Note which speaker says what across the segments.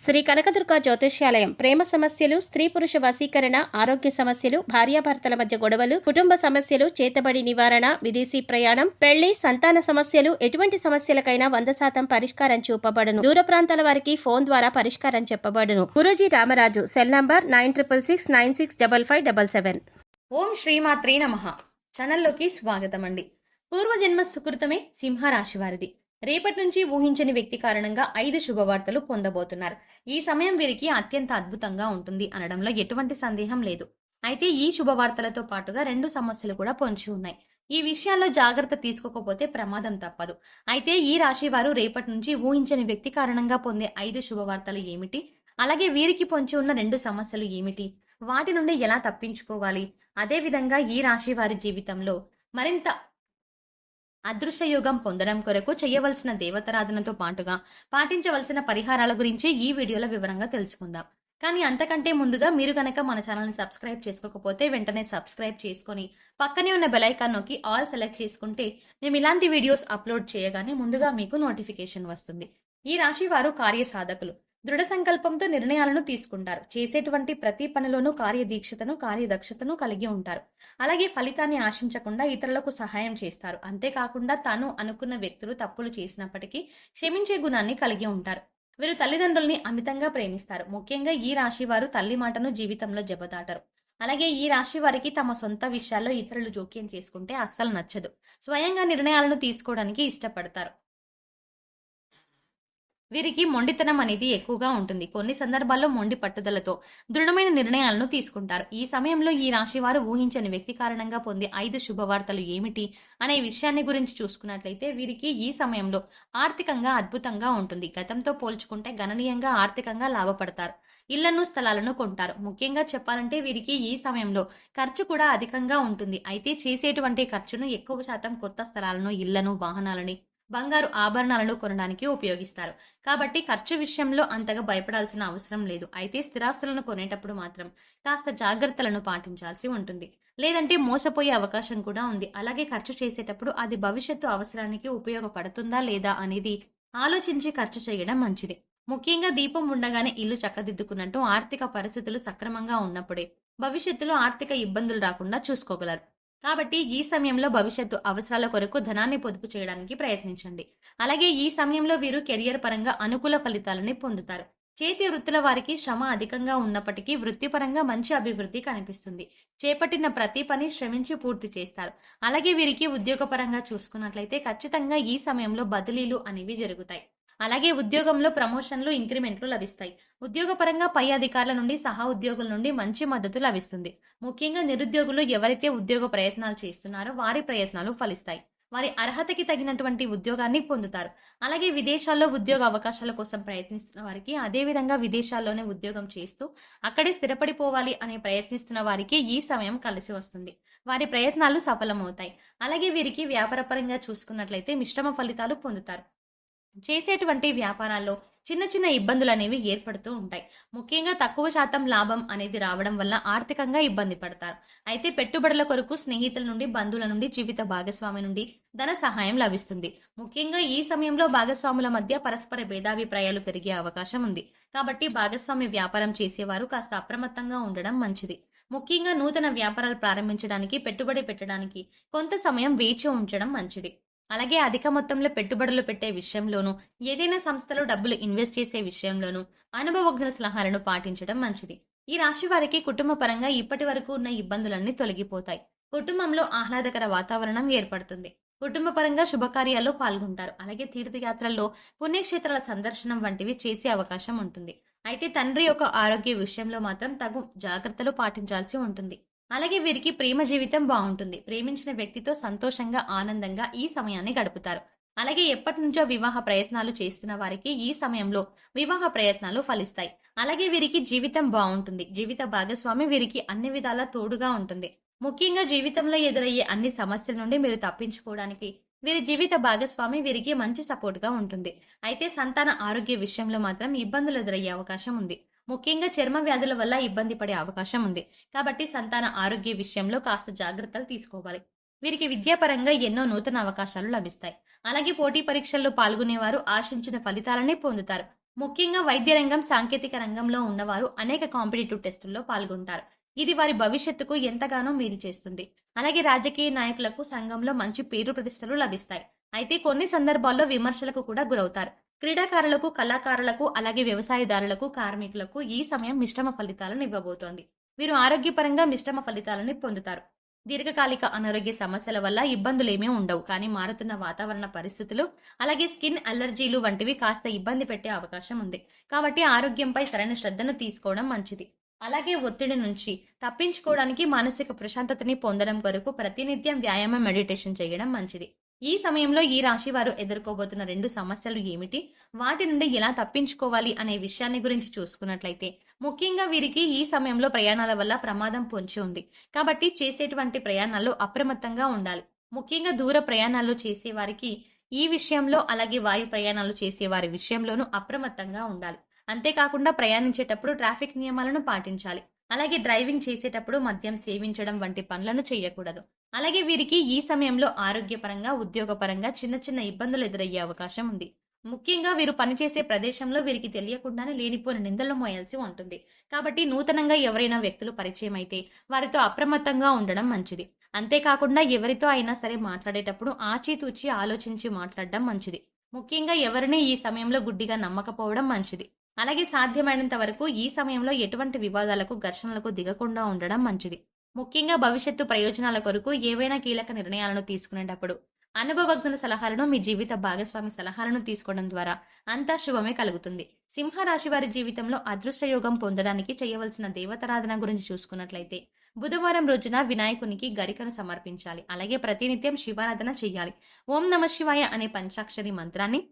Speaker 1: శ్రీ కనకదుర్గ జ్యోతిష్యాలయం ప్రేమ సమస్యలు, స్త్రీ పురుష వశీకరణ, ఆరోగ్య సమస్యలు, భార్యాభర్తల మధ్య గొడవలు, కుటుంబ సమస్యలు, చేతబడి నివారణ, విదేశీ ప్రయాణం, పెళ్లి, సంతాన సమస్యలు, ఎటువంటి సమస్యలకైనా 100% పరిష్కారం చూపబడును. దూర ప్రాంతాల వారికి ఫోన్ ద్వారా పరిష్కారం చెప్పబడును. గురూజీ రామరాజు. Cell number 9666965577.
Speaker 2: ఓం శ్రీమాత్రే నమః. ఛానల్లోకి స్వాగతం అండి. పూర్వజన్మ సుకృతమే సింహరాశి వారిది. రేపటి నుంచి ఊహించని వ్యక్తి కారణంగా 5 శుభవార్తలు పొందబోతున్నారు. ఈ సమయం వీరికి అత్యంత అద్భుతంగా ఉంటుంది అనడంలో ఎటువంటి సందేహం లేదు. అయితే ఈ శుభవార్తలతో పాటుగా 2 సమస్యలు కూడా పొంచి ఉన్నాయి. ఈ విషయాల్లో జాగ్రత్త తీసుకోకపోతే ప్రమాదం తప్పదు. అయితే ఈ రాశి వారు రేపటి నుంచి ఊహించని వ్యక్తి కారణంగా పొందే 5 శుభవార్తలు ఏమిటి, అలాగే వీరికి పొంచి ఉన్న 2 సమస్యలు ఏమిటి, వాటి నుండి ఎలా తప్పించుకోవాలి, అదేవిధంగా ఈ రాశి వారి జీవితంలో మరింత అదృష్టయోగం పొందడం కొరకు చేయవలసిన దేవతారాధనతో పాటుగా పాటించవలసిన పరిహారాల గురించి ఈ వీడియోలో వివరంగా తెలుసుకుందాం. కానీ అంతకంటే ముందుగా మీరు కనుక మన ఛానల్ని సబ్స్క్రైబ్ చేసుకోకపోతే వెంటనే సబ్స్క్రైబ్ చేసుకొని పక్కనే ఉన్న బెల్ ఐకాన్ నొక్కి ఆల్ సెలెక్ట్ చేసుకుంటే మేము ఇలాంటి వీడియోస్ అప్లోడ్ చేయగానే ముందుగా మీకు నోటిఫికేషన్ వస్తుంది. ఈ రాశి వారు కార్యసాధకులు. దృఢ సంకల్పంతో నిర్ణయాలను తీసుకుంటారు. చేసేటువంటి ప్రతి పనిలోనూ కార్యదీక్షతను, కార్యదక్షతను కలిగి ఉంటారు. అలాగే ఫలితాన్ని ఆశించకుండా ఇతరులకు సహాయం చేస్తారు. అంతేకాకుండా తాను అనుకున్న వ్యక్తులు తప్పులు చేసినప్పటికీ క్షమించే గుణాన్ని కలిగి ఉంటారు. వీరు తల్లిదండ్రుల్ని అమితంగా ప్రేమిస్తారు. ముఖ్యంగా ఈ రాశి వారు తల్లి మాటను జీవితంలో జబదాటరు. అలాగే ఈ రాశి వారికి తమ సొంత విషయాల్లో ఇతరులు జోక్యం చేసుకుంటే అస్సలు నచ్చదు. స్వయంగా నిర్ణయాలను తీసుకోవడానికి ఇష్టపడతారు. వీరికి మొండితనం అనేది ఎక్కువగా ఉంటుంది. కొన్ని సందర్భాల్లో మొండి పట్టుదలతో దృఢమైన నిర్ణయాలను తీసుకుంటారు. ఈ సమయంలో ఈ రాశి వారు ఊహించని వ్యక్తి కారణంగా పొందే 5 శుభవార్తలు ఏమిటి అనే విషయాన్ని గురించి చూసుకున్నట్లయితే వీరికి ఈ సమయంలో ఆర్థికంగా అద్భుతంగా ఉంటుంది. గతంతో పోల్చుకుంటే గణనీయంగా ఆర్థికంగా లాభపడతారు. ఇళ్లను, స్థలాలను కొంటారు. ముఖ్యంగా చెప్పాలంటే వీరికి ఈ సమయంలో ఖర్చు కూడా అధికంగా ఉంటుంది. అయితే చేసేటువంటి ఖర్చును ఎక్కువ శాతం కొత్త స్థలాలను, ఇళ్లను, వాహనాలని, బంగారు ఆభరణాలను కొనడానికి ఉపయోగిస్తారు. కాబట్టి ఖర్చు విషయంలో అంతగా భయపడాల్సిన అవసరం లేదు. అయితే స్థిరాస్తులను కొనేటప్పుడు మాత్రం కాస్త జాగ్రత్తలను పాటించాల్సి ఉంటుంది. లేదంటే మోసపోయే అవకాశం కూడా ఉంది. అలాగే ఖర్చు చేసేటప్పుడు అది భవిష్యత్తు అవసరానికి ఉపయోగపడుతుందా లేదా అనేది ఆలోచించి ఖర్చు చేయడం మంచిది. ముఖ్యంగా దీపం ఉండగానే ఇల్లు చక్కదిద్దుకున్నట్టు ఆర్థిక పరిస్థితులు సక్రమంగా ఉన్నప్పుడే భవిష్యత్తులో ఆర్థిక ఇబ్బందులు రాకుండా చూసుకోగలరు. కాబట్టి ఈ సమయంలో భవిష్యత్తు అవసరాల కొరకు ధనాన్ని పొదుపు చేయడానికి ప్రయత్నించండి. అలాగే ఈ సమయంలో వీరు కెరియర్ పరంగా అనుకూల ఫలితాలని పొందుతారు. చేతి వృత్తుల వారికి శ్రమ అధికంగా ఉన్నప్పటికీ వృత్తిపరంగా మంచి అభివృద్ధి కనిపిస్తుంది. చేపట్టిన ప్రతి పని శ్రమించి పూర్తి చేస్తారు. అలాగే వీరికి ఉద్యోగపరంగా చూసుకున్నట్లయితే ఖచ్చితంగా ఈ సమయంలో బదిలీలు అనేవి జరుగుతాయి. అలాగే ఉద్యోగంలో ప్రమోషన్లు, ఇంక్రిమెంట్లు లభిస్తాయి. ఉద్యోగపరంగా పై అధికారుల నుండి, సహా ఉద్యోగుల నుండి మంచి మద్దతు లభిస్తుంది. ముఖ్యంగా నిరుద్యోగులు ఎవరైతే ఉద్యోగ ప్రయత్నాలు చేస్తున్నారో వారి ప్రయత్నాలు ఫలిస్తాయి. వారి అర్హతకి తగినటువంటి ఉద్యోగాన్ని పొందుతారు. అలాగే విదేశాల్లో ఉద్యోగ అవకాశాల కోసం ప్రయత్నిస్తున్న వారికి, అదేవిధంగా విదేశాల్లోనే ఉద్యోగం చేస్తూ అక్కడే స్థిరపడిపోవాలి అనే ప్రయత్నిస్తున్న వారికి ఈ సమయం కలిసి వస్తుంది. వారి ప్రయత్నాలు సఫలమవుతాయి. అలాగే వీరికి వ్యాపారపరంగా చూసుకున్నట్లయితే మిశ్రమ ఫలితాలు పొందుతారు. చేసేటువంటి వ్యాపారాల్లో చిన్న చిన్న ఇబ్బందులు అనేవి ఏర్పడుతూ ఉంటాయి. ముఖ్యంగా తక్కువ శాతం లాభం అనేది రావడం వల్ల ఆర్థికంగా ఇబ్బంది పడతారు. అయితే పెట్టుబడుల కొరకు స్నేహితుల నుండి, బంధువుల నుండి, జీవిత భాగస్వామి నుండి ధన సహాయం లభిస్తుంది. ముఖ్యంగా ఈ సమయంలో భాగస్వాముల మధ్య పరస్పర భేదాభిప్రాయాలు పెరిగే అవకాశం ఉంది. కాబట్టి భాగస్వామి వ్యాపారం చేసేవారు కాస్త అప్రమత్తంగా ఉండడం మంచిది. ముఖ్యంగా నూతన వ్యాపారాలు ప్రారంభించడానికి, పెట్టుబడి పెట్టడానికి కొంత సమయం వేచి ఉంచడం మంచిది. అలాగే అధిక మొత్తంలో పెట్టుబడులు పెట్టే విషయంలోనూ, ఏదైనా సంస్థలో డబ్బులు ఇన్వెస్ట్ చేసే విషయంలోనూ అనుభవజ్ఞుల సలహాలను పాటించడం మంచిది. ఈ రాశి వారికి కుటుంబ పరంగా ఇప్పటి వరకు ఉన్న ఇబ్బందులన్నీ తొలగిపోతాయి. కుటుంబంలో ఆహ్లాదకర వాతావరణం ఏర్పడుతుంది. కుటుంబ పరంగా శుభకార్యాల్లో పాల్గొంటారు. అలాగే తీర్థయాత్రల్లో, పుణ్యక్షేత్రాల సందర్శనం వంటివి చేసే అవకాశం ఉంటుంది. అయితే తండ్రి యొక్క ఆరోగ్య విషయంలో మాత్రం తగు జాగ్రత్తలు పాటించాల్సి ఉంటుంది. అలాగే వీరికి ప్రేమ జీవితం బాగుంటుంది. ప్రేమించిన వ్యక్తితో సంతోషంగా, ఆనందంగా ఈ సమయాన్ని గడుపుతారు. అలాగే ఎప్పటి నుంచో వివాహ ప్రయత్నాలు చేస్తున్న వారికి ఈ సమయంలో వివాహ ప్రయత్నాలు ఫలిస్తాయి. అలాగే వీరికి జీవితం బాగుంటుంది. జీవిత భాగస్వామి వీరికి అన్ని విధాలా తోడుగా ఉంటుంది. ముఖ్యంగా జీవితంలో ఎదురయ్యే అన్ని సమస్యల నుండి మీరు తప్పించుకోవడానికి వీరి జీవిత భాగస్వామి వీరికి మంచి సపోర్ట్ గా ఉంటుంది. అయితే సంతాన ఆరోగ్య విషయంలో మాత్రం ఇబ్బందులు ఎదురయ్యే అవకాశం ఉంది. ముఖ్యంగా చర్మ వ్యాధుల వల్ల ఇబ్బంది పడే అవకాశం ఉంది. కాబట్టి సంతాన ఆరోగ్య విషయంలో కాస్త జాగ్రత్తలు తీసుకోవాలి. వీరికి విద్యాపరంగా ఎన్నో నూతన అవకాశాలు లభిస్తాయి. అలాగే పోటీ పరీక్షల్లో పాల్గొనేవారు ఆశించిన ఫలితాలనే పొందుతారు. ముఖ్యంగా వైద్య రంగం, సాంకేతిక రంగంలో ఉన్నవారు అనేక కాంపిటేటివ్ టెస్టుల్లో పాల్గొంటారు. ఇది వారి భవిష్యత్తుకు ఎంతగానో మేలు చేస్తుంది. అలాగే రాజకీయ నాయకులకు సంఘంలో మంచి పేరు ప్రతిష్టలు లభిస్తాయి. అయితే కొన్ని సందర్భాల్లో విమర్శలకు కూడా గురవుతారు. క్రీడాకారులకు, కళాకారులకు, అలాగే వ్యవసాయదారులకు, కార్మికులకు ఈ సమయం మిశ్రమ ఫలితాలను ఇవ్వబోతోంది. వీరు ఆరోగ్యపరంగా మిశ్రమ ఫలితాలను పొందుతారు. దీర్ఘకాలిక అనారోగ్య సమస్యల వల్ల ఇబ్బందులేమీ ఉండవు. కానీ మారుతున్న వాతావరణ పరిస్థితులు, అలాగే స్కిన్ అలర్జీలు వంటివి కాస్త ఇబ్బంది పెట్టే అవకాశం ఉంది. కాబట్టి ఆరోగ్యంపై సరైన శ్రద్ధను తీసుకోవడం మంచిది. అలాగే ఒత్తిడి నుంచి తప్పించుకోవడానికి మానసిక ప్రశాంతతని పొందడం కొరకు ప్రతినిత్యం వ్యాయామం, మెడిటేషన్ చేయడం మంచిది. ఈ సమయంలో ఈ రాశి వారు ఎదుర్కోబోతున్న 2 సమస్యలు ఏమిటి? వాటి నుండి ఎలా తప్పించుకోవాలి అనే విషయాన్ని గురించి చూసుకున్నట్లయితే, ముఖ్యంగా వీరికి ఈ సమయంలో ప్రయాణాల వల్ల ప్రమాదం పొంచి ఉంది. కాబట్టి చేసేటువంటి ప్రయాణాల్లో అప్రమత్తంగా ఉండాలి. ముఖ్యంగా దూర ప్రయాణాలు చేసేవారికి ఈ విషయంలో, అలాగే వాయు ప్రయాణాలు చేసేవారి విషయంలోనూ అప్రమత్తంగా ఉండాలి. అంతేకాకుండా ప్రయాణించేటప్పుడు ట్రాఫిక్ నియమాలను పాటించాలి. అలాగే డ్రైవింగ్ చేసేటప్పుడు మద్యం సేవించడం వంటి పనులను చేయకూడదు. అలాగే వీరికి ఈ సమయంలో ఆరోగ్యపరంగా, ఉద్యోగపరంగా చిన్న చిన్న ఇబ్బందులు ఎదురయ్యే అవకాశం ఉంది. ముఖ్యంగా వీరు పనిచేసే ప్రదేశంలో వీరికి తెలియకుండానే లేనిపోని నిందలు మోయాల్సి ఉంటుంది. కాబట్టి నూతనంగా ఎవరైనా వ్యక్తులు పరిచయం అయితే వారితో అప్రమత్తంగా ఉండడం మంచిది. అంతేకాకుండా ఎవరితో అయినా సరే మాట్లాడేటప్పుడు ఆచితూచి ఆలోచించి మాట్లాడడం మంచిది. ముఖ్యంగా ఎవరిని ఈ సమయంలో గుడ్డిగా నమ్మకపోవడం మంచిది. అలాగే సాధ్యమైనంత వరకు ఈ సమయంలో ఎటువంటి వివాదాలకు, ఘర్షణలకు దిగకుండా ఉండడం మంచిది. ముఖ్యంగా భవిష్యత్తు ప్రయోజనాల కొరకు ఏవైనా కీలక నిర్ణయాలను తీసుకునేటప్పుడు అనుభవజ్ఞుల సలహాలను, మీ జీవిత భాగస్వామి సలహాలను తీసుకోవడం ద్వారా అంతా శుభమే కలుగుతుంది. సింహరాశి వారి జీవితంలో అదృష్ట యోగం పొందడానికి చేయవలసిన దేవతారాధన గురించి చూసుకున్నట్లయితే, బుధవారం రోజున వినాయకునికి గరికను సమర్పించాలి. అలాగే ప్రతినిత్యం శివారాధన చేయాలి. ఓం నమః శివాయ అనే పంచాక్షరి మంత్రాన్ని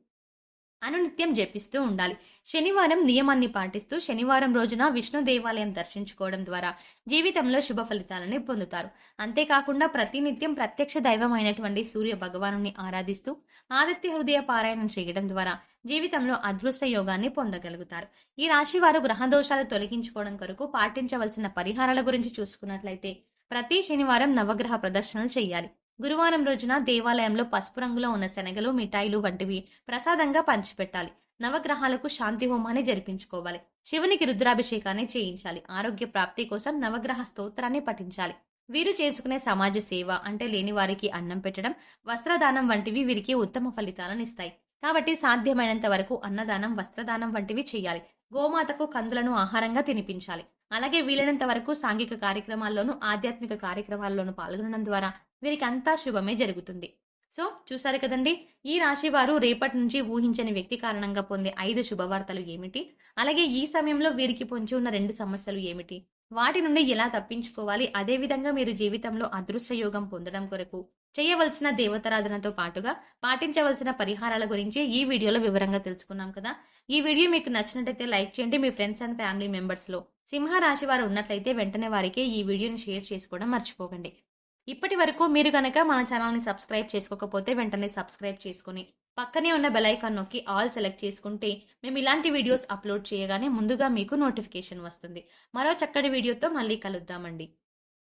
Speaker 2: అనునిత్యం జపిస్తూ ఉండాలి. శనివారం నియమాన్ని పాటిస్తూ శనివారం రోజున విష్ణు దేవాలయం దర్శించుకోవడం ద్వారా జీవితంలో శుభ ఫలితాలను పొందుతారు. అంతేకాకుండా ప్రతినిత్యం ప్రత్యక్ష దైవమైనటువంటి సూర్య భగవానుని ఆరాధిస్తూ ఆదిత్య హృదయ పారాయణం చేయడం ద్వారా జీవితంలో అదృష్ట యోగాన్ని పొందగలుగుతారు. ఈ రాశి వారు గ్రహదోషాలు తొలగించుకోవడం కొరకు పాటించవలసిన పరిహారాల గురించి చూసుకున్నట్లయితే, ప్రతి శనివారం నవగ్రహ ప్రదర్శనలు చేయాలి. గురువారం రోజున దేవాలయంలో పసుపు రంగులో ఉన్న శనగలు, మిఠాయిలు వంటివి ప్రసాదంగా పంచిపెట్టాలి. నవగ్రహాలకు శాంతి హోమాన్ని జరిపించుకోవాలి. శివునికి రుద్రాభిషేకాన్ని చేయించాలి. ఆరోగ్య ప్రాప్తి కోసం నవగ్రహ స్తోత్రాన్ని పఠించాలి. వీరు చేసుకునే సమాజ సేవ అంటే లేని వారికి అన్నం పెట్టడం, వస్త్రదానం వంటివి వీరికి ఉత్తమ ఫలితాలను ఇస్తాయి. కాబట్టి సాధ్యమైనంత వరకు అన్నదానం, వస్త్రదానం వంటివి చేయాలి. గోమాతకు కందులను ఆహారంగా తినిపించాలి. అలాగే వీలైనంత వరకు సాంఘిక కార్యక్రమాల్లోనూ, ఆధ్యాత్మిక కార్యక్రమాల్లోనూ పాల్గొనడం ద్వారా వీరికి అంతా శుభమే జరుగుతుంది. సో చూసారు కదండి, ఈ రాశి వారు రేపటి నుంచి ఊహించని వ్యక్తి కారణంగా పొందే 5 శుభవార్తలు ఏమిటి, అలాగే ఈ సమయంలో వీరికి పొంచి ఉన్న 2 సమస్యలు ఏమిటి, వాటి నుండి ఎలా తప్పించుకోవాలి, అదేవిధంగా మీరు జీవితంలో అదృష్ట యోగం పొందడం కొరకు చేయవలసిన దేవతారాధనతో పాటుగా పాటించవలసిన పరిహారాల గురించి ఈ వీడియోలో వివరంగా తెలుసుకున్నాం కదా. ఈ వీడియో మీకు నచ్చినట్లయితే లైక్ చేయండి. మీ ఫ్రెండ్స్ అండ్ ఫ్యామిలీ మెంబర్స్లో సింహ రాశి వారు ఉన్నట్లయితే వెంటనే వారికి ఈ వీడియోని షేర్ చేసుకోవడం మర్చిపోకండి. ఇప్పటి వరకు మీరు కనుక మన ఛానల్ని సబ్స్క్రైబ్ చేసుకోకపోతే వెంటనే సబ్స్క్రైబ్ చేసుకుని పక్కనే ఉన్న బెల్ ఐకాన్ నొక్కి ఆల్ సెలెక్ట్ చేసుకుంటే మేము ఇలాంటి వీడియోస్ అప్లోడ్ చేయగానే ముందుగా మీకు నోటిఫికేషన్ వస్తుంది. మరో చక్కటి వీడియోతో మళ్ళీ కలుద్దామండి.